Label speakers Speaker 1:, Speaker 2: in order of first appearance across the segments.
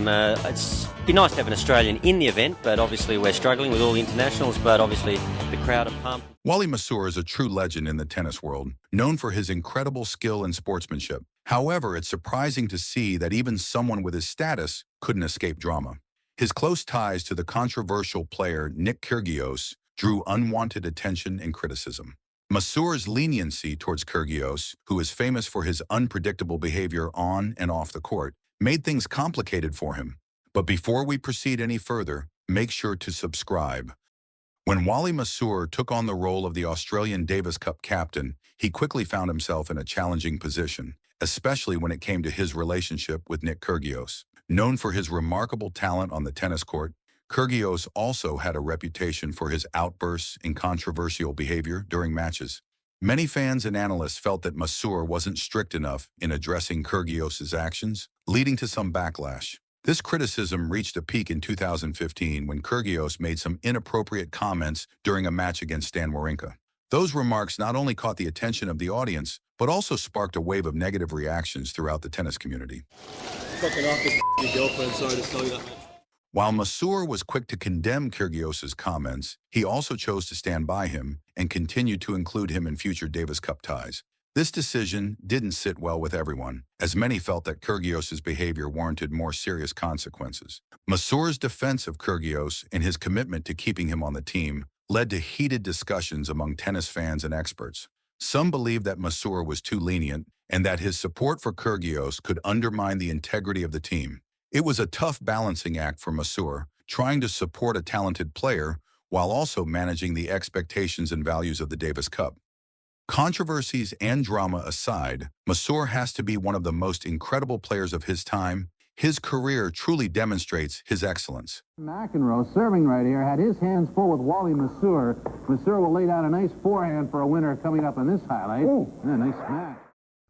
Speaker 1: It's be nice to have an Australian in the event, but obviously we're struggling with all the internationals, but obviously the crowd are pumped.
Speaker 2: Wally Masur is a true legend in the tennis world, known for his incredible skill and sportsmanship. However, it's surprising to see that even someone with his status couldn't escape drama. His close ties to the controversial player Nick Kyrgios drew unwanted attention and criticism. Masur's leniency towards Kyrgios, who is famous for his unpredictable behavior on and off the court, made things complicated for him. But before we proceed any further, make sure to subscribe. When Wally Masur took on the role of the Australian Davis Cup captain, he quickly found himself in a challenging position, especially when it came to his relationship with Nick Kyrgios. Known for his remarkable talent on the tennis court, Kyrgios also had a reputation for his outbursts and controversial behavior during matches. Many fans and analysts felt that Masur wasn't strict enough in addressing Kyrgios' actions, leading to some backlash. This criticism reached a peak in 2015 when Kyrgios made some inappropriate comments during a match against Stan Wawrinka. Those remarks not only caught the attention of the audience, but also sparked a wave of negative reactions throughout the tennis community.
Speaker 3: Fucking off this your girlfriend, sorry to tell you that much.
Speaker 2: While Masur was quick to condemn Kyrgios' comments, he also chose to stand by him and continued to include him in future Davis Cup ties. This decision didn't sit well with everyone, as many felt that Kyrgios' behavior warranted more serious consequences. Masur's defense of Kyrgios and his commitment to keeping him on the team led to heated discussions among tennis fans and experts. Some believed that Masur was too lenient and that his support for Kyrgios could undermine the integrity of the team. It was a tough balancing act for Masur, trying to support a talented player while also managing the expectations and values of the Davis Cup. Controversies and drama aside, Masur has to be one of the most incredible players of his time. His career truly demonstrates his excellence.
Speaker 4: McEnroe, serving right here, had his hands full with Wally Masur. Masur will lay down a nice forehand for a winner coming up in this highlight. Yeah, nice smack.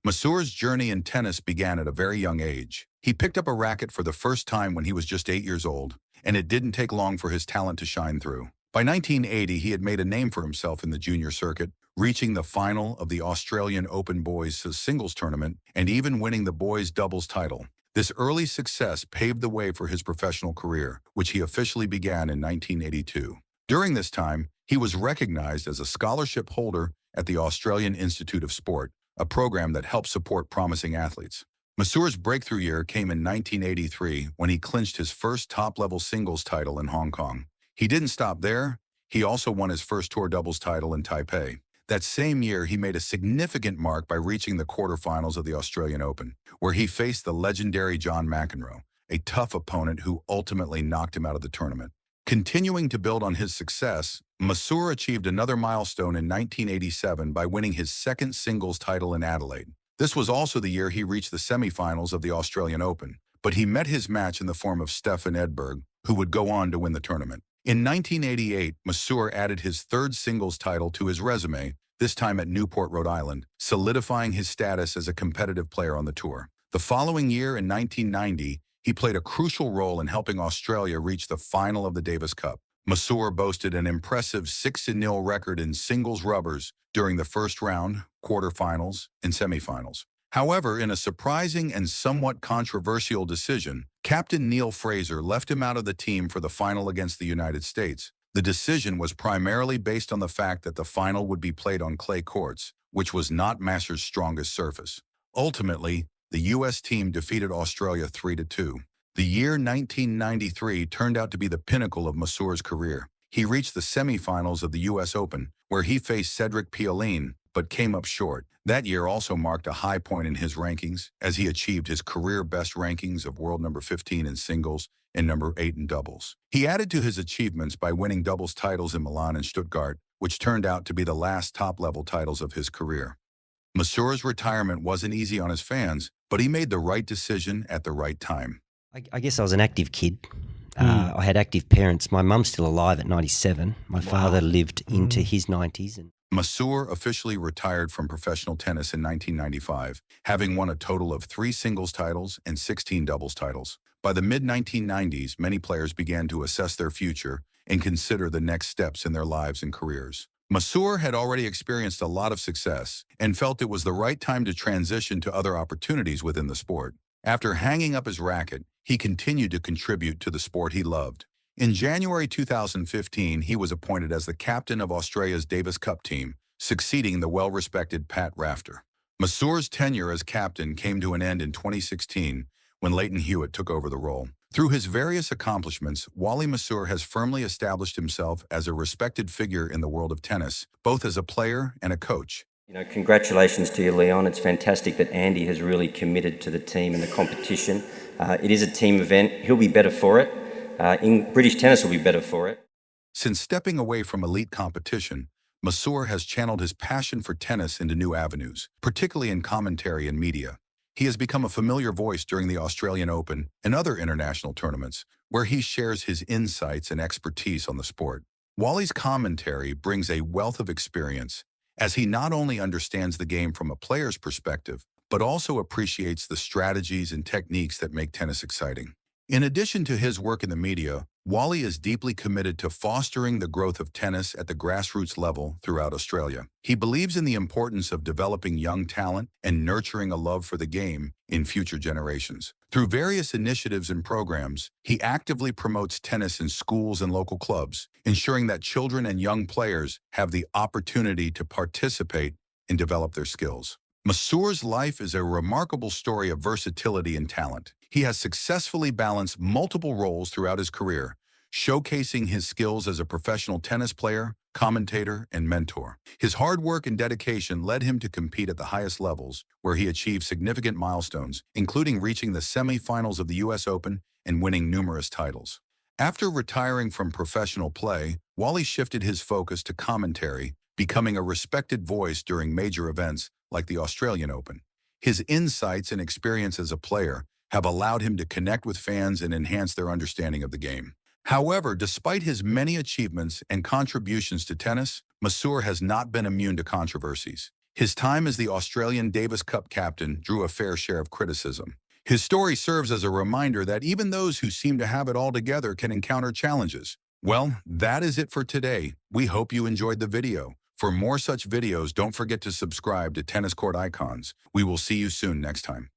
Speaker 2: Masur's journey in tennis began at a very young age. He picked up a racket for the first time when he was just 8 years old, and it didn't take long for his talent to shine through. By 1980, he had made a name for himself in the junior circuit, reaching the final of the Australian Open boys singles tournament and even winning the boys doubles title. This early success paved the way for his professional career, which he officially began in 1982. During this time, he was recognized as a scholarship holder at the Australian Institute of Sport, a program that helps support promising athletes. Masur's breakthrough year came in 1983 when he clinched his first top-level singles title in Hong Kong. He didn't stop there. He also won his first tour doubles title in Taipei. That same year, he made a significant mark by reaching the quarterfinals of the Australian Open, where he faced the legendary John McEnroe, a tough opponent who ultimately knocked him out of the tournament. Continuing to build on his success, Masur achieved another milestone in 1987 by winning his second singles title in Adelaide. This was also the year he reached the semifinals of the Australian Open, but he met his match in the form of Stefan Edberg, who would go on to win the tournament. In 1988, Masur added his third singles title to his resume, this time at Newport, Rhode Island, solidifying his status as a competitive player on the tour. The following year, in 1990, he played a crucial role in helping Australia reach the final of the Davis Cup. Masur boasted an impressive 6-0 record in singles rubbers during the first round, quarterfinals, and semifinals. However, in a surprising and somewhat controversial decision, Captain Neil Fraser left him out of the team for the final against the United States. The decision was primarily based on the fact that the final would be played on clay courts, which was not Masters' strongest surface. Ultimately, the U.S. team defeated Australia 3-2. The year 1993 turned out to be the pinnacle of Masur's career. He reached the semifinals of the U.S. Open, where he faced Cedric Pioline, but came up short. That year also marked a high point in his rankings, as he achieved his career-best rankings of world number 15 in singles and number 8 in doubles. He added to his achievements by winning doubles titles in Milan and Stuttgart, which turned out to be the last top-level titles of his career. Masur's retirement wasn't easy on his fans, but he made the right decision at the right time.
Speaker 1: I guess I was an active kid. I had active parents. My mum's still alive at 97. My father lived into his 90s.
Speaker 2: Masur officially retired from professional tennis in 1995, having won a total of 3 singles titles and 16 doubles titles. By the mid-1990s, many players began to assess their future and consider the next steps in their lives and careers. Masur had already experienced a lot of success and felt it was the right time to transition to other opportunities within the sport. After hanging up his racket, he continued to contribute to the sport he loved. In January 2015, he was appointed as the captain of Australia's Davis Cup team, succeeding the well-respected Pat Rafter. Masur's tenure as captain came to an end in 2016 when Leighton Hewitt took over the role. Through his various accomplishments, Wally Masur has firmly established himself as a respected figure in the world of tennis, both as a player and a coach.
Speaker 5: Congratulations to you, Leon. It's fantastic that Andy has really committed to the team and the competition. It is a team event. He'll be better for it. In British tennis will be better for it.
Speaker 2: Since stepping away from elite competition, Masur has channeled his passion for tennis into new avenues, particularly in commentary and media. He has become a familiar voice during the Australian Open and other international tournaments, where he shares his insights and expertise on the sport. Wally's commentary brings a wealth of experience, as he not only understands the game from a player's perspective, but also appreciates the strategies and techniques that make tennis exciting. In addition to his work in the media, Wally is deeply committed to fostering the growth of tennis at the grassroots level throughout Australia. He believes in the importance of developing young talent and nurturing a love for the game in future generations. Through various initiatives and programs, he actively promotes tennis in schools and local clubs, ensuring that children and young players have the opportunity to participate and develop their skills. Masur's life is a remarkable story of versatility and talent. He has successfully balanced multiple roles throughout his career, showcasing his skills as a professional tennis player, commentator, and mentor. His hard work and dedication led him to compete at the highest levels, where he achieved significant milestones, including reaching the semi-finals of the US Open and winning numerous titles. After retiring from professional play, Wally shifted his focus to commentary, becoming a respected voice during major events like the Australian Open. His insights and experience as a player have allowed him to connect with fans and enhance their understanding of the game. However, despite his many achievements and contributions to tennis, Masur has not been immune to controversies. His time as the Australian Davis Cup captain drew a fair share of criticism. His story serves as a reminder that even those who seem to have it all together can encounter challenges. Well, that is it for today. We hope you enjoyed the video. For more such videos, don't forget to subscribe to Tennis Court Icons. We will see you soon next time.